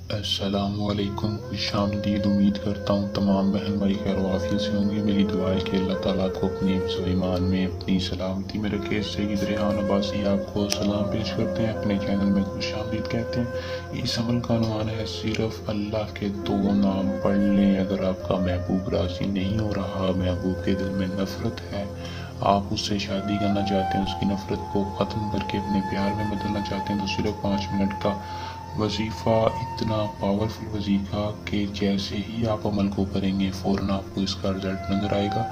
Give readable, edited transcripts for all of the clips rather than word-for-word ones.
السلام علیکم، خوش آمدید۔ امید کرتا ہوں تمام بہن بھائی خیر و عافیت سے ہوں گے۔ میری دعا ہے کہ اللہ تعالیٰ کو اپنی حفظ و ایمان میں اپنی سلامتی میں رکھے۔ سید ریحان عباسی آپ کو سلام پیش کرتے ہیں، اپنے چینل میں خوش آمدید کہتے ہیں۔ اس عمل کا عنوان ہے صرف اللہ کے دو نام پڑھ لیں۔ اگر آپ کا محبوب راضی نہیں ہو رہا، محبوب کے دل میں نفرت ہے، آپ اس سے شادی کرنا چاہتے ہیں، اس کی نفرت کو ختم کر کے اپنے پیار میں بدلنا چاہتے ہیں، تو صرف 5 منٹ کا وظیفہ، اتنا پاورفل وظیفہ کہ جیسے ہی آپ عمل کو کریں گے فوراً آپ کو اس کا رزلٹ نظر آئے گا۔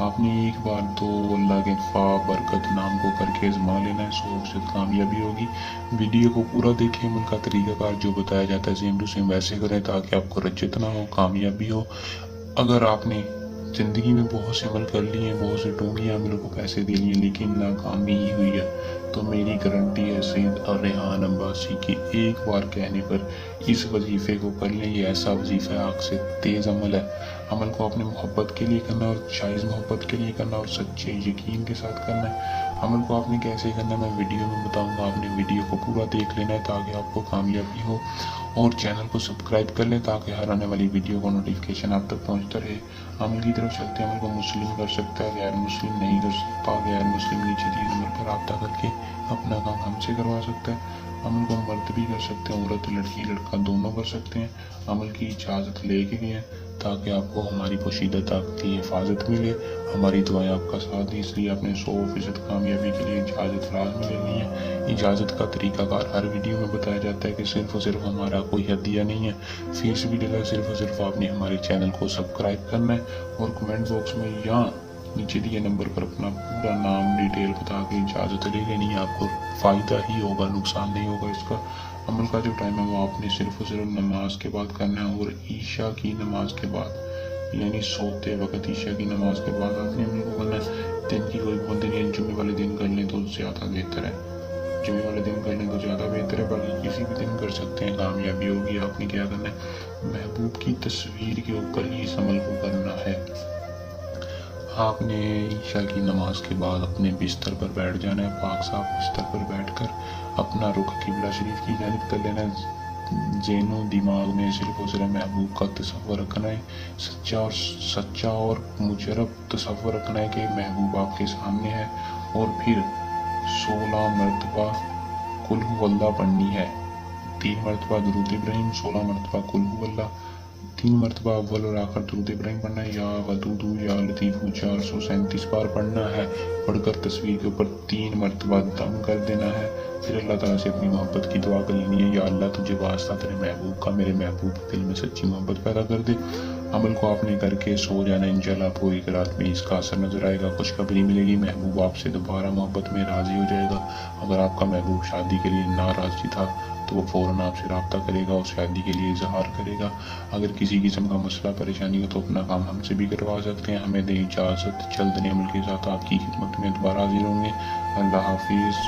آپ نے ایک بار تو اللہ کے فا برکت نام کو کر کے ازما لینا ہے، 100% کامیابی ہوگی۔ ویڈیو کو پورا دیکھیں، عمل کا طریقہ کار جو بتایا جاتا ہے سیم ٹو سیم ویسے کریں تاکہ آپ کو رجت نہ ہو، کامیابی ہو۔ اگر آپ نے زندگی میں بہت سے عمل کر لیے ہیں، بہت سے ٹونگی عملوں کو پیسے دے لیے لیکن ناکامی ہی ہوئی ہے، تو میری گارنٹی ہے سید ریحان عباسی کی ایک بار کہنے پر اس وظیفے کو کر لیں۔ یہ ایسا وظیفہ ہے، آگ سے تیز عمل ہے۔ عمل کو اپنے محبت کے لیے کرنا اور شائز محبت کے لیے کرنا اور سچے یقین کے ساتھ کرنا ہے۔ عمل کو آپ نے کیسے کرنا ہے میں ویڈیو میں بتاؤں گا، آپ نے ویڈیو کو پورا دیکھ لینا ہے تاکہ آپ کو کامیابی ہو، اور چینل کو سبسکرائب کر لیں تاکہ ہر آنے والی ویڈیو کا نوٹیفیکیشن آپ تک پہنچتا رہے۔ عمل کی طرف چلتے ہیں۔ عمل کو مسلم کر سکتا ہے، غیر مسلم نہیں کر سکتا۔ غیر مسلم نیچے دیے نمبر پر رابطہ کر کے اپنا کام ہم سے کروا سکتا ہے۔ عمل کو مرد بھی کر سکتے ہیں، عورت لڑکی لڑکا دونوں کر سکتے ہیں۔ عمل کی اجازت لے کے گئے تاکہ آپ کو ہماری پوشیدہ طاقت کی حفاظت ملے، ہماری دعائیں آپ کا ساتھ دیں، اس لیے آپ نے 100% کامیابی کے لیے اجازت لازمی لینی ہے۔ اجازت کا طریقہ کار ہر ویڈیو میں بتایا جاتا ہے کہ صرف اور صرف ہمارا کوئی ہدیہ نہیں ہے، فیس بھی ڈلا، صرف اور صرف آپ نے ہمارے چینل کو سبسکرائب کرنا ہے اور کمنٹ باکس میں یا نیچے دیے نمبر پر اپنا پورا نام ڈیٹیل بتا کے اجازت لے لینی ہے۔ آپ کو فائدہ ہی ہوگا، نقصان نہیں ہوگا اس کا۔ عمل کا جو ٹائم ہے وہ آپ نے صرف اور صرف نماز کے بعد کرنا ہے، اور عشاء کی نماز کے بعد، یعنی سوتے وقت عشاء کی نماز کے بعد آپ نے عمل کو کرنا ہے۔ دن کی کوئی پابندی نہیں ہے، جمعے والے دن کر لیں تو زیادہ بہتر ہے، جمعے والے دن کر لیں تو زیادہ بہتر ہے، باقی کسی بھی دن کر سکتے ہیں، کامیابی ہوگی۔ آپ نے کیا کرنا ہے، محبوب کی تصویر کے اوپر ہی اس عمل کو کرنا ہے۔ آپ نے عشاء کی نماز کے بعد اپنے بستر پر بیٹھ جانا ہے، پاک صاف بستر پر بیٹھ کر اپنا رخ قبلہ شریف کی جانب کر لینا ہے۔ ذہن و دماغ میں صرف اور صرف محبوب کا تصور رکھنا ہے، سچا اور مجرب تصور رکھنا ہے کہ محبوب آپ کے سامنے ہے، اور پھر 16 مرتبہ قل ہو اللہ پڑھنی ہے، 3 مرتبہ درود ابراہیم، 16 مرتبہ قل ہو اللہ، 3 مرتبہ اول اور آخر درود ابراہیم پڑھنا ہے، یا ودود یا لطیف 437 بار پڑھنا ہے، پڑھ کر تصویر کے اوپر 3 مرتبہ دم کر دینا ہے۔ پھر اللہ تعالیٰ سے اپنی محبت کی دعا کر لینی ہے، یا اللہ تجھے واسطہ تیرے محبوب کا، میرے محبوب کے دل میں سچی محبت پیدا کر دے۔ عمل کو آپ نے کر کے سو جانا ہے، انشاءاللہ آپ کو ایک رات میں اس کا اثر نظر آئے گا، خوشخبری ملے گی، محبوب آپ سے دوبارہ محبت میں راضی ہو جائے گا۔ اگر آپ کا محبوب شادی کے لیے ناراضی تھا تو وہ فوراً آپ سے رابطہ کرے گا اور شادی کے لیے اظہار کرے گا۔ اگر کسی قسم کا مسئلہ پریشانی ہو تو اپنا کام ہم سے بھی کروا سکتے ہیں۔ ہمیں دیں اجازت، جلد عمل کے ساتھ آپ کی خدمت میں دوبارہ حاضر ہوں گے۔ اللہ حافظ۔